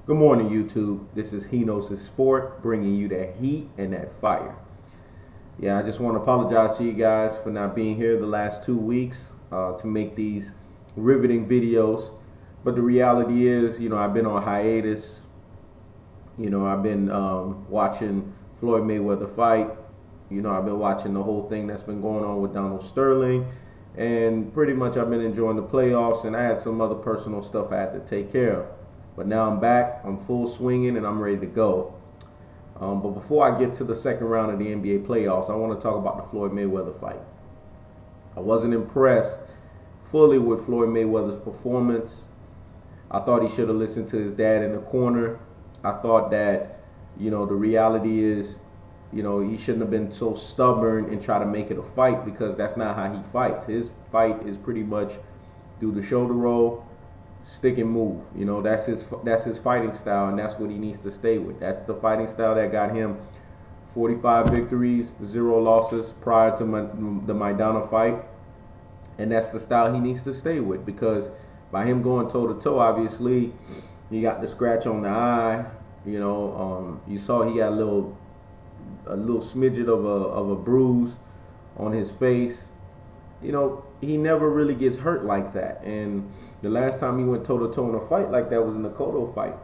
Good morning, YouTube. This is He Knows His Sport, bringing you that heat and that fire. Yeah, I just want to apologize to you guys for not being here the last 2 weeks to make these riveting videos. But the reality is, I've been on hiatus. I've been watching Floyd Mayweather fight. I've been watching the whole thing that's been going on with Donald Sterling. And pretty much I've been enjoying the playoffs, and I had some other personal stuff I had to take care of. But now I'm back, I'm full swinging, and I'm ready to go. But before I get to the second round of the NBA playoffs, I want to talk about the Floyd Mayweather fight. I wasn't impressed fully with Floyd Mayweather's performance. I thought he should have listened to his dad in the corner. I thought that, the reality is, he shouldn't have been so stubborn and try to make it a fight, because that's not how he fights. His fight is pretty much do the shoulder roll, stick and move. That's his fighting style, and that's what he needs to stay with. That's the fighting style that got him 45 victories, 0 losses prior to the Maidana fight, and that's the style he needs to stay with, because by him going toe to toe, obviously he got the scratch on the eye. You saw he got a little smidget of a bruise on his face. He never really gets hurt like that. And the last time he went toe-to-toe in a fight like that was in the Cotto fight.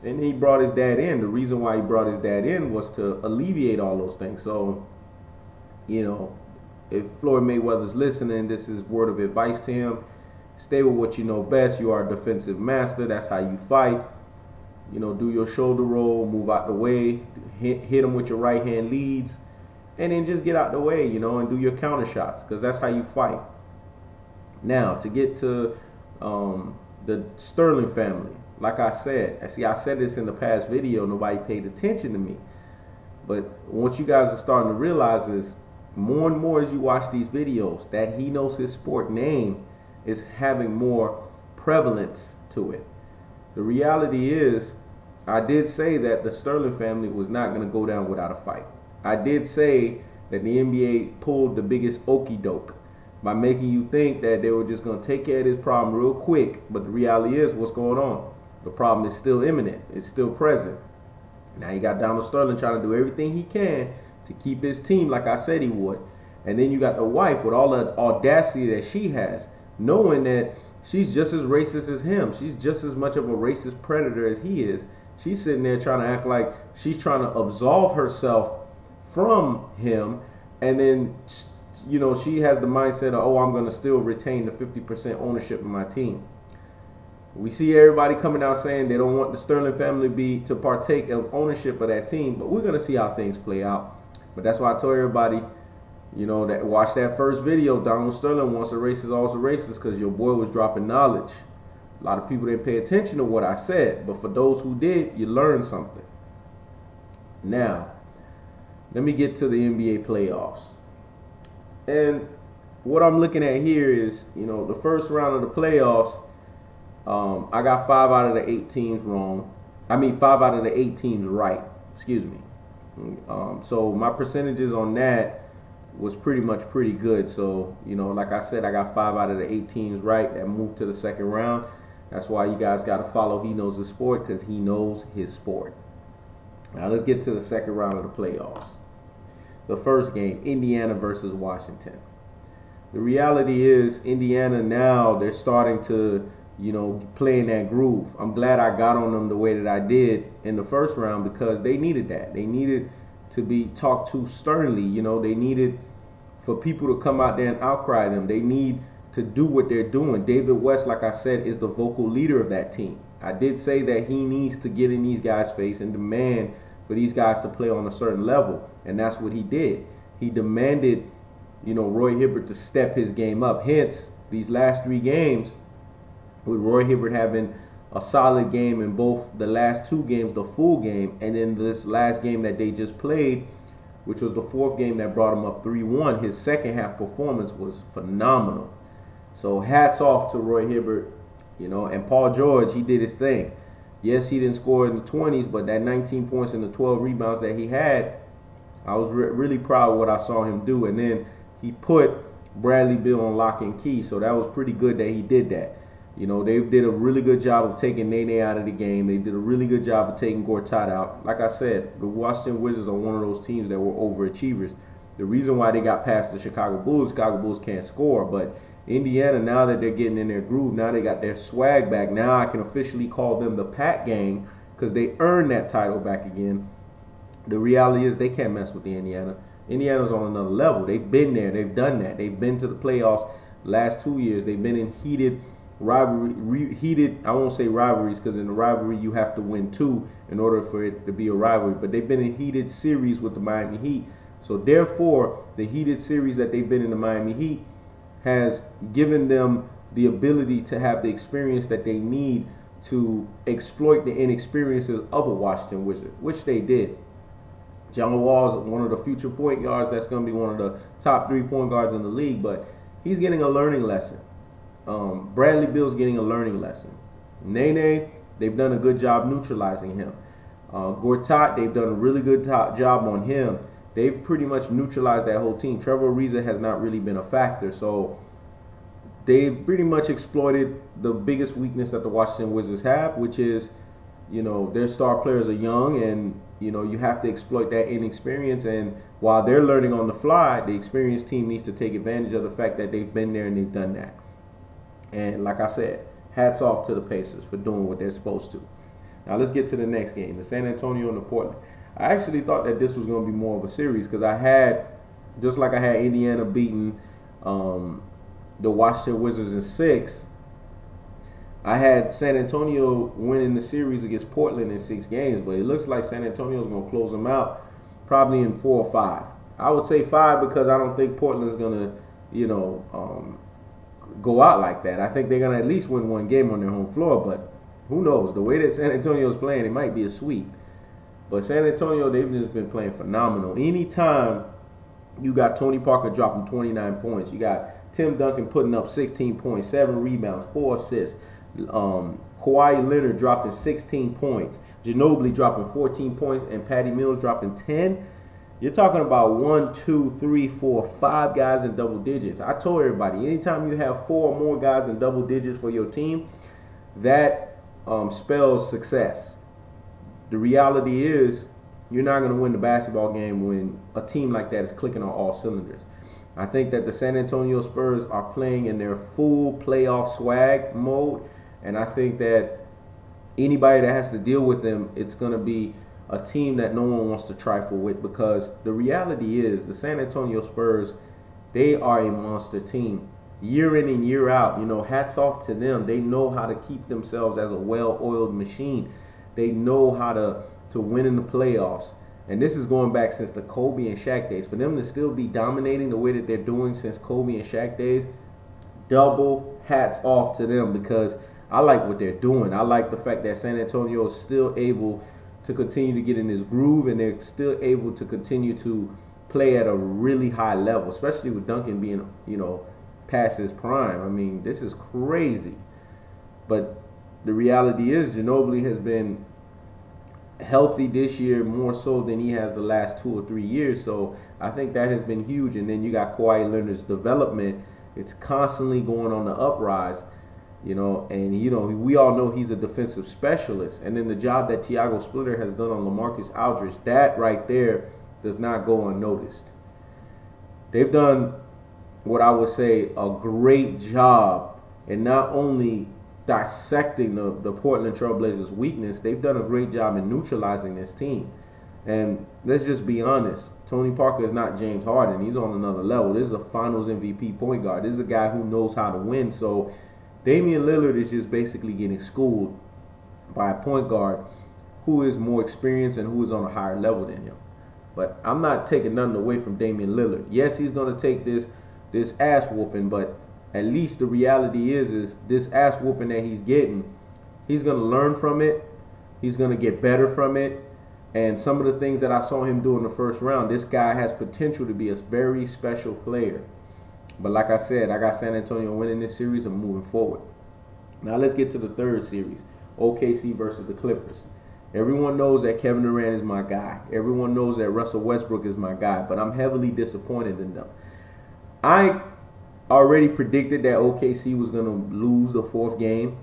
And he brought his dad in. The reason why he brought his dad in was to alleviate all those things. So, if Floyd Mayweather's listening, this is word of advice to him. Stay with what you know best. You are a defensive master. That's how you fight. Do your shoulder roll, move out the way, hit him with your right hand leads, and then just get out the way, and do your counter shots, because that's how you fight. Now, to get to the Sterling family, like I said, I said this in the past video, nobody paid attention to me. But what you guys are starting to realize is, more and more as you watch these videos, that He Knows His Sport name is having more prevalence to it. The reality is, I did say that the Sterling family was not going to go down without a fight. I did say that the NBA pulled the biggest okie doke by making you think that they were just going to take care of this problem real quick. But the reality is, what's going on? The problem is still imminent. It's still present. Now you got Donald Sterling trying to do everything he can to keep his team like I said he would. And then you got the wife with all the audacity that she has, knowing that she's just as racist as him. She's just as much of a racist predator as he is. She's sitting there trying to act like she's trying to absolve herself from him, and then she has the mindset of, oh, I'm going to still retain the 50% ownership of my team. We see everybody coming out saying they don't want the Sterling family to partake of ownership of that team, but we're going to see how things play out. But that's why I told everybody, that watch that first video. Donald Sterling wants a racist, always a racist, because your boy was dropping knowledge. A lot of people didn't pay attention to what I said, but for those who did, you learned something. Now, let me get to the NBA playoffs. And what I'm looking at here is, the first round of the playoffs, I got 5 out of the 8 teams wrong. 5 out of the 8 teams right. Excuse me. So my percentages on that was pretty good. So, like I said, I got 5 out of the 8 teams right that moved to the second round. That's why you guys got to follow He Knows His Sport, because he knows his sport. Now let's get to the second round of the playoffs. The first game, Indiana versus Washington. The reality is, Indiana now, they're starting to, play in that groove. I'm glad I got on them the way that I did in the first round, because they needed that. They needed to be talked to sternly. They needed for people to come out there and outcry them. They need to do what they're doing. David West, like I said, is the vocal leader of that team. I did say that he needs to get in these guys' face and demand for these guys to play on a certain level, and that's what he did. He demanded, Roy Hibbert to step his game up. Hence, these last 3 games, with Roy Hibbert having a solid game in both the last 2 games, the full game, and then this last game that they just played, which was the 4th game that brought him up 3-1, his second half performance was phenomenal. So hats off to Roy Hibbert, and Paul George, he did his thing. Yes, he didn't score in the 20s, but that 19 points and the 12 rebounds that he had, I was really proud of what I saw him do. And then he put Bradley Beal on lock and key, so that was pretty good that he did that. You know, they did a really good job of taking Nene out of the game. They did a really good job of taking Gortat out. Like I said, the Washington Wizards are one of those teams that were overachievers. The reason why they got past the Chicago Bulls can't score, but Indiana, now that they're getting in their groove, now they got their swag back. Now I can officially call them the Pack Gang because they earned that title back again. The reality is they can't mess with the Indiana. Indiana's on another level. They've been there. They've done that. They've been to the playoffs last 2 years. They've been in heated rivalry, I won't say rivalries because in the rivalry you have to win 2 in order for it to be a rivalry, but they've been in heated series with the Miami Heat. So therefore, the heated series that they've been in the Miami Heat has given them the ability to have the experience that they need to exploit the inexperiences of a Washington Wizard, which they did. John Wall's one of the future point guards that's going to be one of the top 3 point guards in the league, but he's getting a learning lesson. Bradley Beal's getting a learning lesson. Nene, they've done a good job neutralizing him. Gortat, they've done a really good job on him. They've pretty much neutralized that whole team. Trevor Ariza has not really been a factor, so they've pretty much exploited the biggest weakness that the Washington Wizards have, which is, you know, their star players are young, and you know you have to exploit that inexperience. And while they're learning on the fly, the experienced team needs to take advantage of the fact that they've been there and they've done that. And like I said, hats off to the Pacers for doing what they're supposed to. Now let's get to the next game, the San Antonio and the Portland. I actually thought that this was going to be more of a series because I had, just like I had Indiana beating the Washington Wizards in 6, I had San Antonio winning the series against Portland in 6 games, but it looks like San Antonio is going to close them out probably in 4 or 5. I would say 5 because I don't think Portland's going to, you know, go out like that. I think they're going to at least win 1 game on their home floor, but who knows? The way that San Antonio is playing, it might be a sweep. But San Antonio, they've just been playing phenomenal. Anytime you got Tony Parker dropping 29 points, you got Tim Duncan putting up 16 points, 7 rebounds, 4 assists, Kawhi Leonard dropping 16 points, Ginobili dropping 14 points, and Patty Mills dropping 10. You're talking about 1, 2, 3, 4, 5 guys in double digits. I told everybody, anytime you have 4 or more guys in double digits for your team, that spells success. The reality is you're not going to win the basketball game when a team like that is clicking on all cylinders. I think that the San Antonio Spurs are playing in their full playoff swag mode, and I think that anybody that has to deal with them, it's going to be a team that no one wants to trifle with, because the reality is the San Antonio Spurs, they are a monster team. Year in and year out, you know, hats off to them. They know how to keep themselves as a well-oiled machine. They know how to win in the playoffs. And this is going back since the Kobe and Shaq days. For them to still be dominating the way that they're doing since Kobe and Shaq days, double hats off to them, because I like what they're doing. I like the fact that San Antonio is still able to continue to get in this groove, and they're still able to continue to play at a really high level, especially with Duncan being, you know, past his prime. I mean, this is crazy. But the reality is Ginobili has been healthy this year more so than he has the last 2 or 3 years. So I think that has been huge. And then you got Kawhi Leonard's development. It's constantly going on the uprise, you know, and, you know, we all know he's a defensive specialist. And then the job that Tiago Splitter has done on LaMarcus Aldridge, that right there does not go unnoticed. They've done what I would say a great job in not only dissecting the Portland Trailblazers' weakness, they've done a great job in neutralizing this team. And let's just be honest, Tony Parker is not James Harden. He's on another level. This is a finals MVP point guard. This is a guy who knows how to win. So Damian Lillard is just basically getting schooled by a point guard who is more experienced and who is on a higher level than him. But I'm not taking nothing away from Damian Lillard. Yes, he's going to take this ass whooping, but at least the reality is this ass whooping that he's getting, he's going to learn from it. He's going to get better from it. And some of the things that I saw him do in the first round, this guy has potential to be a very special player. But like I said, I got San Antonio winning this series and moving forward. Now let's get to the third series, OKC versus the Clippers. Everyone knows that Kevin Durant is my guy. Everyone knows that Russell Westbrook is my guy, but I'm heavily disappointed in them. I already predicted that OKC was going to lose the fourth game.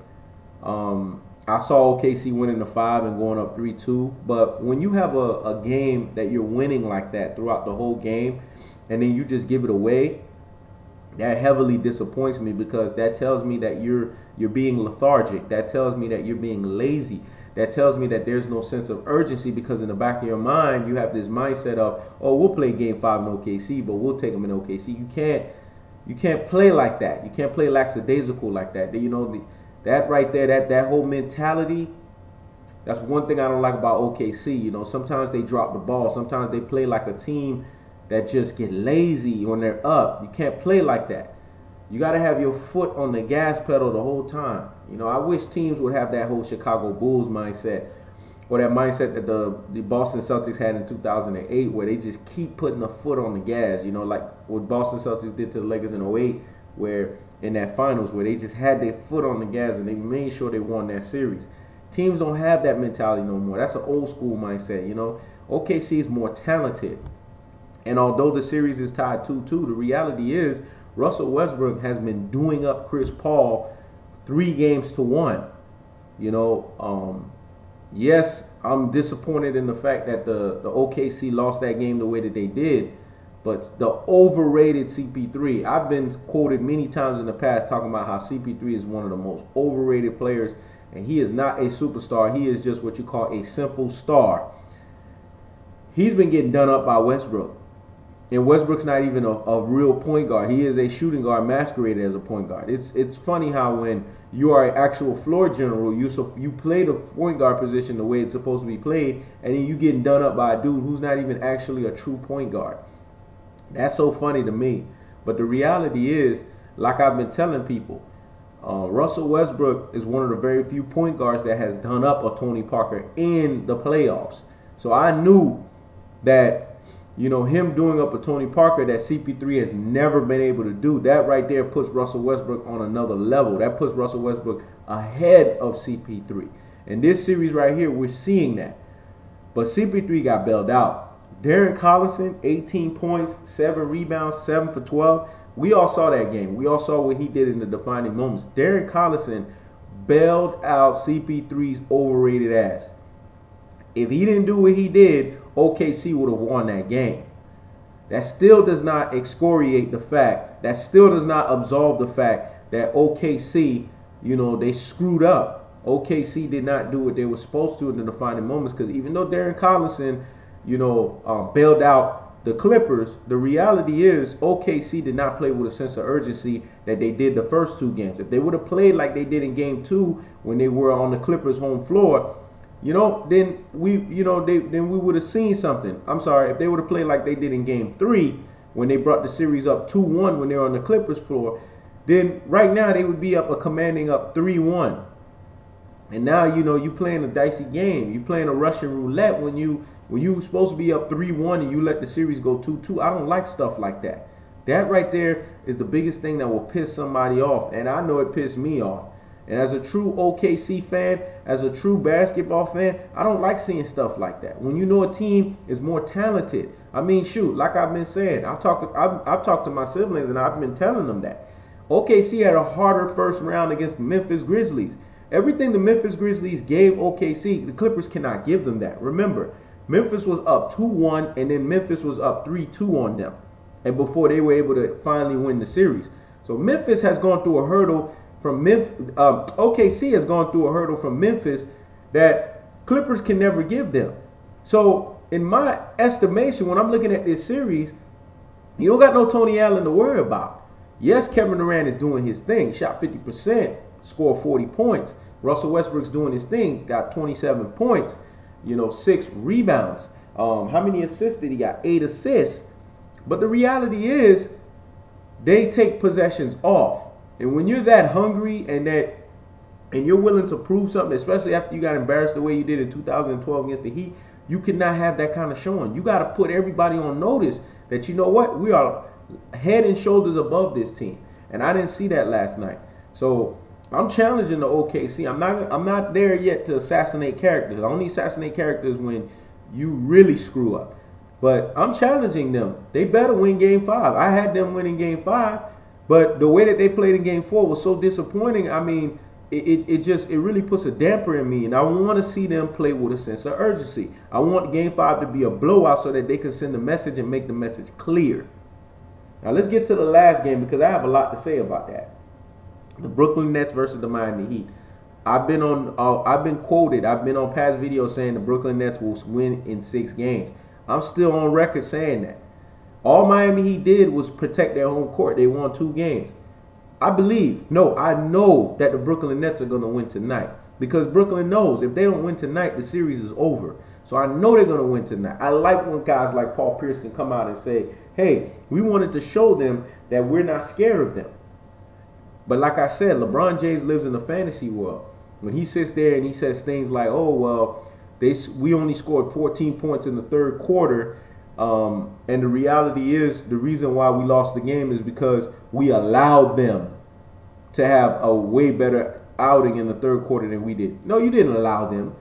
I saw OKC winning the 5 and going up 3-2. But when you have a game that you're winning like that throughout the whole game, and then you just give it away, that heavily disappoints me, because that tells me that you're being lethargic. That tells me that you're being lazy. That tells me that there's no sense of urgency, because in the back of your mind you have this mindset of, oh, we'll play game 5 in OKC, but we'll take them in OKC. You can't play like that. You can't play lackadaisical like that. You know, that right there, that whole mentality, that's one thing I don't like about OKC. You know, sometimes they drop the ball. Sometimes they play like a team that just get lazy when they're up. You can't play like that. You got to have your foot on the gas pedal the whole time. You know, I wish teams would have that whole Chicago Bulls mindset, or that mindset that the Boston Celtics had in 2008, where they just keep putting a foot on the gas. You know, like what Boston Celtics did to the Lakers in 08, where in that finals, where they just had their foot on the gas and they made sure they won that series. Teams don't have that mentality no more. That's an old school mindset, you know. OKC is more talented. And although the series is tied 2-2, the reality is Russell Westbrook has been doing up Chris Paul 3 games to 1. You know, yes, I'm disappointed in the fact that the OKC lost that game the way that they did. But the overrated CP3, I've been quoted many times in the past talking about how CP3 is one of the most overrated players, and he is not a superstar. He is just what you call a simple star. He's been getting done up by Westbrook. And Westbrook's not even a real point guard. He is a shooting guard masqueraded as a point guard. It's funny how when you are an actual floor general, you play the point guard position the way it's supposed to be played, and then you getting done up by a dude who's not even actually a true point guard. That's so funny to me. But the reality is, like I've been telling people, Russell Westbrook is one of the very few point guards that has done up a Tony Parker in the playoffs. So I knew that, you know, him doing up a Tony Parker that CP3 has never been able to do, that right there puts Russell Westbrook on another level. That puts Russell Westbrook ahead of CP3. In this series right here, we're seeing that. But CP3 got bailed out. Darren Collison, 18 points, 7 rebounds, 7 for 12. We all saw that game. We all saw what he did in the defining moments. Darren Collison bailed out CP3's overrated ass. If he didn't do what he did, OKC would have won that game. That still does not excoriate the fact, that still does not absolve the fact that OKC, you know, they screwed up. OKC did not do what they were supposed to in the defining moments, because even though Darren Collison, you know, bailed out the Clippers, the reality is OKC did not play with a sense of urgency that they did the first 2 games. If they would have played like they did in game 2 when they were on the Clippers' home floor, you know, then we would have seen something. I'm sorry, if they would have played like they did in game 3 when they brought the series up 2-1 when they were on the Clippers floor, then right now they would be up a commanding up 3-1. And now, you know, you playing a dicey game. You playing a Russian roulette when you supposed to be up 3-1 and you let the series go 2-2. I don't like stuff like that. That right there is the biggest thing that will piss somebody off, and I know it pissed me off. And as a true OKC fan, as a true basketball fan, I don't like seeing stuff like that. When you know a team is more talented. I mean, shoot, like I've been saying, I've talked to my siblings and I've been telling them that OKC had a harder first round against the Memphis Grizzlies. Everything the Memphis Grizzlies gave OKC, the Clippers cannot give them that. Remember, Memphis was up 2-1, and then Memphis was up 3-2 on them, and before they were able to finally win the series. So Memphis has gone through a hurdle from OKC has gone through a hurdle from Memphis that Clippers can never give them. So in my estimation, when I'm looking at this series, you don't got no Tony Allen to worry about. Yes, Kevin Durant is doing his thing, shot 50%. Scored 40 points. Russell Westbrook's doing his thing, got 27 points, you know, 6 rebounds. How many assists did he got? 8 assists. But the reality is they take possessions off. And when you're that hungry and you're willing to prove something, especially after you got embarrassed the way you did in 2012 against the Heat, you cannot have that kind of showing. You got to put everybody on notice that, you know what, we are head and shoulders above this team. And I didn't see that last night. So I'm challenging the OKC. I'm not there yet to assassinate characters. I only assassinate characters when you really screw up. But I'm challenging them. They better win game 5. I had them winning game 5. But the way that they played in Game 4 was so disappointing. I mean, it really puts a damper in me, and I want to see them play with a sense of urgency. I want Game 5 to be a blowout so that they can send a message and make the message clear. Now let's get to the last game because I have a lot to say about that. The Brooklyn Nets versus the Miami Heat. I've been quoted. I've been on past videos saying the Brooklyn Nets will win in 6 games. I'm still on record saying that. All Miami Heat did was protect their home court. They won 2 games. I know that the Brooklyn Nets are going to win tonight because Brooklyn knows if they don't win tonight, the series is over. So I know they're going to win tonight. I like when guys like Paul Pierce can come out and say, hey, we wanted to show them that we're not scared of them. But like I said, LeBron James lives in a fantasy world. When he sits there and he says things like, oh, well, we only scored 14 points in the 3rd quarter, and the reality is the reason why we lost the game is because we allowed them to have a way better outing in the 3rd quarter than we did. No, you didn't allow them.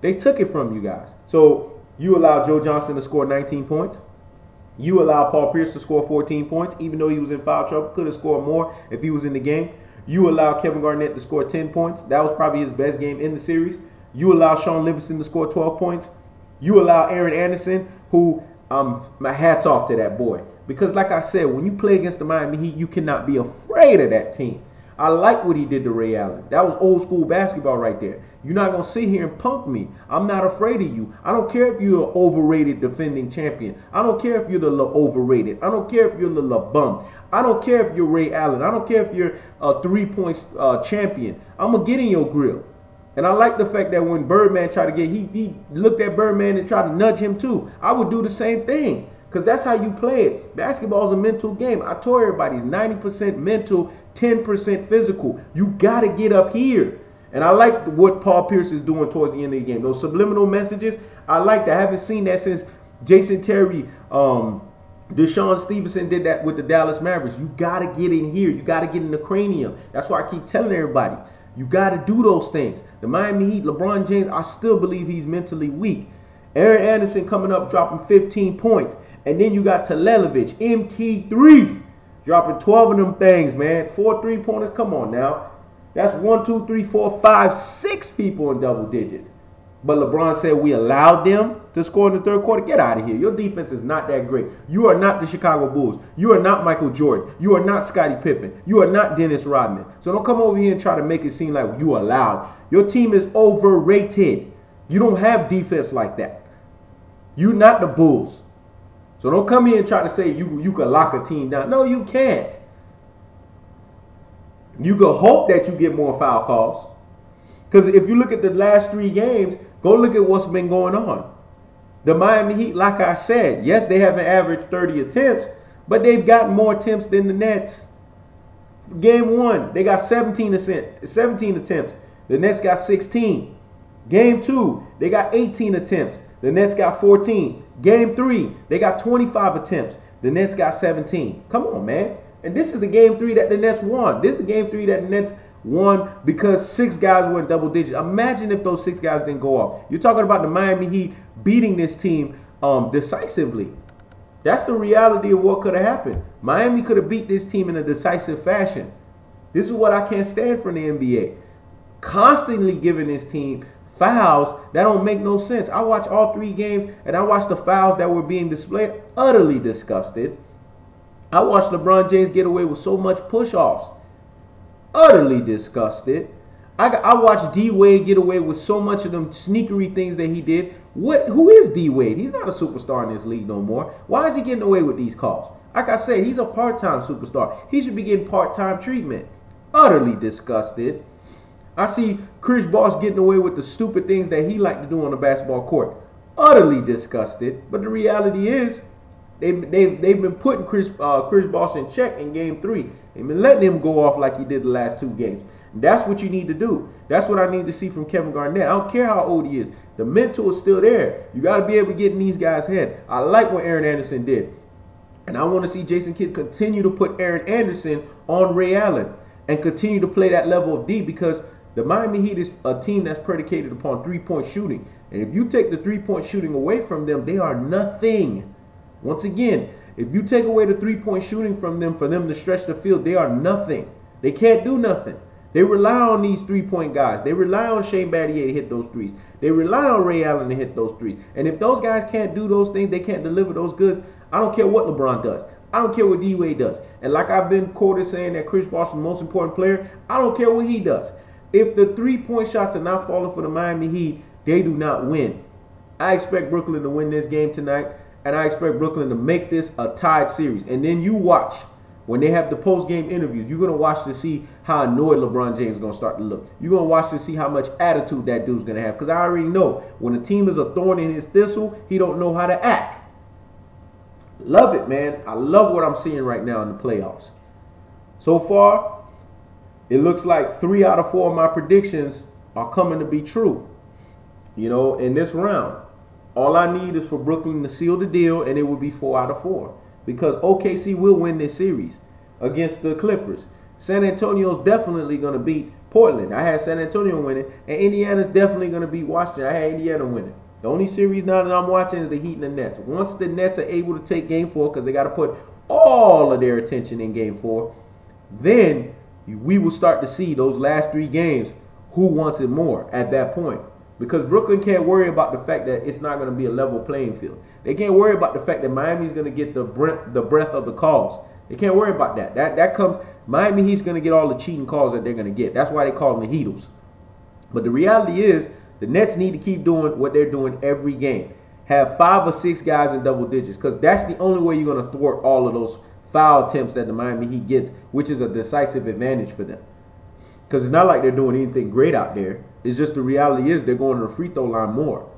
They took it from you guys. So you allowed Joe Johnson to score 19 points. You allowed Paul Pierce to score 14 points, even though he was in foul trouble. Could have scored more if he was in the game. You allowed Kevin Garnett to score 10 points. That was probably his best game in the series. You allowed Sean Livingston to score 12 points. You allowed Aaron Anderson, who, my hat's off to that boy. Because like I said, when you play against the Miami Heat, you cannot be afraid of that team. I like what he did to Ray Allen. That was old school basketball right there. You're not going to sit here and punk me. I'm not afraid of you. I don't care if you're an overrated defending champion. I don't care if you're the overrated. I don't care if you're the bum. I don't care if you're Ray Allen. I don't care if you're a 3-point champion. I'm going to get in your grill. And I like the fact that when Birdman tried to get, he looked at Birdman and tried to nudge him too. I would do the same thing because that's how you play it. Basketball is a mental game. I told everybody it's 90% mental, 10% physical. You got to get up here. And I like what Paul Pierce is doing towards the end of the game. Those subliminal messages, I like that. I haven't seen that since Jason Terry, Deshaun Stevenson did that with the Dallas Mavericks. You got to get in here. You got to get in the cranium. That's why I keep telling everybody. You got to do those things. The Miami Heat, LeBron James, I still believe he's mentally weak. Aaron Anderson coming up, dropping 15 points. And then you got Telelovich, MT3, dropping 12 of them things, man. 4 3-pointers. Come on now. That's 1, 2, 3, 4, 5, 6 people in double digits. But LeBron said we allowed them to score in the 3rd quarter. Get out of here. Your defense is not that great. You are not the Chicago Bulls. You are not Michael Jordan. You are not Scottie Pippen. You are not Dennis Rodman. So don't come over here and try to make it seem like you allowed. Your team is overrated. You don't have defense like that. You're not the Bulls. So don't come here and try to say you can lock a team down. No, you can't. You can hope that you get more foul calls. Because if you look at the last 3 games, go look at what's been going on. The Miami Heat, like I said, yes, they haven't averaged 30 attempts, but they've gotten more attempts than the Nets. Game 1, they got 17 attempts. The Nets got 16. Game 2, they got 18 attempts. The Nets got 14. Game 3, they got 25 attempts. The Nets got 17. Come on, man. And this is the Game 3 that the Nets won. This is the Game 3 that the Nets won because 6 guys were in double digits. Imagine if those 6 guys didn't go off. You're talking about the Miami Heat beating this team decisively. That's the reality of what could have happened. Miami could have beat this team in a decisive fashion. This is what I can't stand from the NBA. Constantly giving this team fouls that don't make no sense. I watched all 3 games and I watched the fouls that were being displayed. Utterly disgusted. I watched LeBron James get away with so much push-offs. Utterly disgusted. I watched D-Wade get away with so much of them sneakery things that he did. Who is D-Wade? He's not a superstar in this league no more. Why is he getting away with these calls? Like I said, he's a part-time superstar. He should be getting part-time treatment. Utterly disgusted. I see Chris Bosh getting away with the stupid things that he liked to do on the basketball court. Utterly disgusted. But the reality is, they've been putting Chris Bosh in check in Game 3. They've been letting him go off like he did the last 2 games. That's what you need to do. That's what I need to see from Kevin Garnett. I don't care how old he is. The mental is still there. You got to be able to get in these guys' head. I like what Aaron Anderson did. And I want to see Jason Kidd continue to put Aaron Anderson on Ray Allen and continue to play that level of D because the Miami Heat is a team that's predicated upon 3-point shooting. And if you take the 3-point shooting away from them, they are nothing. Once again, If you take away the three-point shooting from them, for them to stretch the field, they are nothing. They can't do nothing. They rely on these three-point guys. They rely on Shane Battier to hit those threes. They rely on Ray Allen to hit those threes. And if those guys can't do those things, they can't deliver those goods, I don't care what LeBron does. I don't care what D-Wade does. And like I've been quoted saying that Chris Bosh is the most important player, I don't care what he does. If the three-point shots are not falling for the Miami Heat, they do not win. I expect Brooklyn to win this game tonight, and I expect Brooklyn to make this a tied series. And then you watch. When they have the post-game interviews, you're going to watch to see how annoyed LeBron James is going to start to look. You're going to watch to see how much attitude that dude's going to have. Because I already know when a team is a thorn in his thistle, he don't know how to act. Love it, man. I love what I'm seeing right now in the playoffs. So far, it looks like 3 out of 4 of my predictions are coming to be true. You know, in this round, all I need is for Brooklyn to seal the deal, and it will be 4 out of 4. Because OKC will win this series against the Clippers. San Antonio's definitely going to beat Portland. I had San Antonio winning. And Indiana's definitely going to beat Washington. I had Indiana winning. The only series now that I'm watching is the Heat and the Nets. Once the Nets are able to take Game 4, because they got to put all of their attention in Game 4, then we will start to see those last 3 games who wants it more at that point. Because Brooklyn can't worry about the fact that it's not going to be a level playing field. They can't worry about the fact that Miami's going to get the breadth of the calls. They can't worry about that. That comes, Miami Heat's going to get all the cheating calls that they're going to get. That's why they call them the Heatles. But the reality is, the Nets need to keep doing what they're doing every game. Have 5 or 6 guys in double digits. Because that's the only way you're going to thwart all of those foul attempts that the Miami Heat gets, which is a decisive advantage for them. Because it's not like they're doing anything great out there. It's just the reality is they're going to the free throw line more.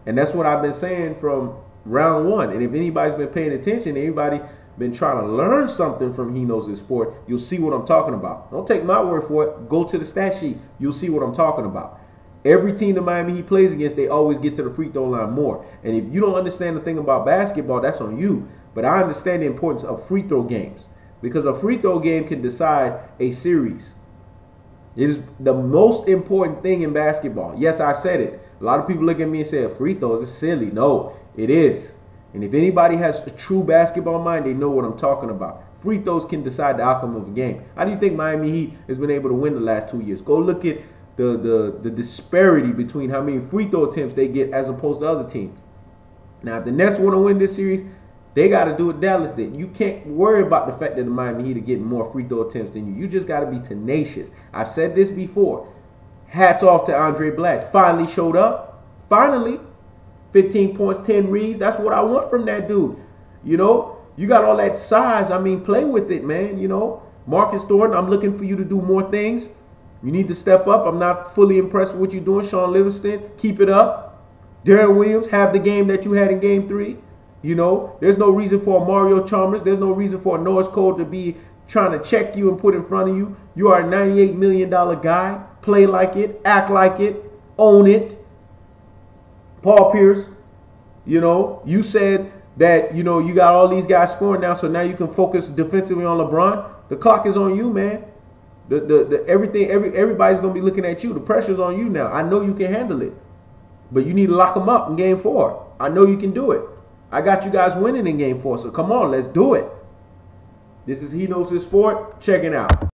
And that's what I've been saying from round 1. And if anybody's been paying attention, anybody been trying to learn something from He Knows His Sport, you'll see what I'm talking about. Don't take my word for it. Go to the stat sheet. You'll see what I'm talking about. Every team the Miami Heat plays against, they always get to the free throw line more. And if you don't understand the thing about basketball, that's on you. But I understand the importance of free throw games. Because a free throw game can decide a series. It is the most important thing in basketball. Yes, I said it. A lot of people look at me and say, free throws is silly. No, it is. And if anybody has a true basketball mind, they know what I'm talking about. Free throws can decide the outcome of a game. How do you think Miami Heat has been able to win the last 2 years? Go look at the disparity between how many free throw attempts they get as opposed to other teams. Now, if the Nets want to win this series, they got to do what Dallas did. You can't worry about the fact that the Miami Heat are getting more free throw attempts than you. You just got to be tenacious. I've said this before. Hats off to Andre Blatche. Finally showed up. Finally. 15 points, 10 reads. That's what I want from that dude. You know, you got all that size. I mean, play with it, man. You know, Marcus Thornton, I'm looking for you to do more things. You need to step up. I'm not fully impressed with what you're doing. Sean Livingston, keep it up. Darren Williams, have the game that you had in Game 3. You know, there's no reason for a Mario Chalmers. There's no reason for a Norris Cole to be trying to check you and put in front of you. You are a $98 million guy. Play like it. Act like it. Own it. Paul Pierce, you know, you said that, you know, you got all these guys scoring now, so now you can focus defensively on LeBron. The clock is on you, man. Everybody's going to be looking at you. The pressure's on you now. I know you can handle it. But you need to lock them up in Game 4. I know you can do it. I got you guys winning in Game 4, so come on, let's do it. This is He Knows His Sport. Check it out.